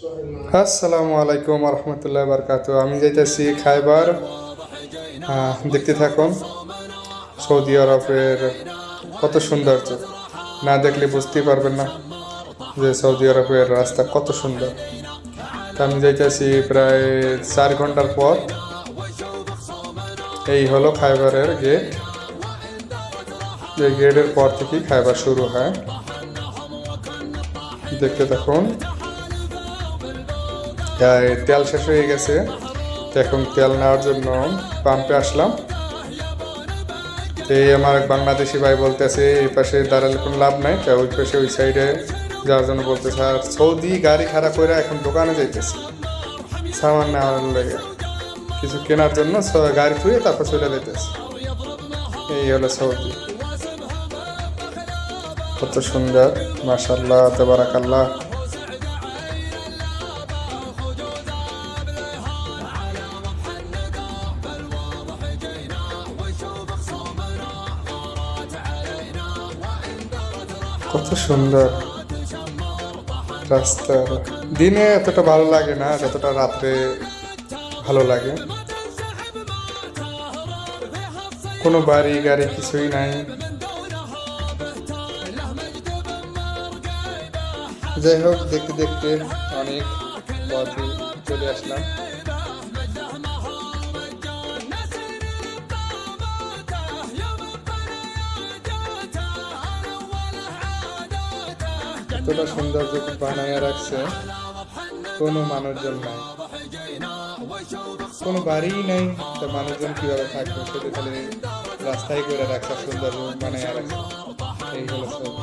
আসসালামু আলাইকুম রহমতুল্লাহ বারকাতু। আমি যাইতেছি খাইবার। দেখতে থাকুন সৌদি আরবের কত সৌন্দর্য। না দেখলে বুঝতেই পারবেন না যে সৌদি আরবের রাস্তা কত সুন্দর। তা আমি যাইতেছি প্রায় 4 ঘন্টার পর। এই হলো খাইবারের গেট। এই গেটের পর থেকেই খাইবার শুরু হয়। দেখতে থাকুন। তেল শেষ হয়ে গেছে, এখন তেল নেওয়ার জন্য পাম্পে আসলাম। এই আমার এক বাংলাদেশি ভাই বলতেছে এই পাশে দাঁড়ালে কোনো লাভ নাই, তা ওই পাশে ওই সাইডে যাওয়ার জন্য বলতেছে। আর সৌদি গাড়ি খারাপ করে এখন দোকানে যাইতেছে সামান নেওয়ার লেগে, কিছু কেনার জন্য গাড়ি থুয়ে তারপর চলে যেতেছে। এই হলো সৌদি, কত সুন্দর, মাশাআল্লাহ তাবারাকাল্লাহ। কত সুন্দর রাস্তা। দিনে এতটা ভালো লাগে না যতটা রাত্রে ভালো লাগে। কোনো বাড়ি গাড়ি কিছুই নাই। যাই হোক, দেখতে দেখতে অনেক পথে চলে আসলাম। এতটা সৌন্দর্য বানায় রাখছে, কোনো মানুষজন নাই, কোনো বাড়িই নাই। তো মানুষজন কিভাবে থাকবে, শুধু খালি রাস্তায় করে রাখছে, সৌন্দর্য বানায় রাখছে। এই হলো সব।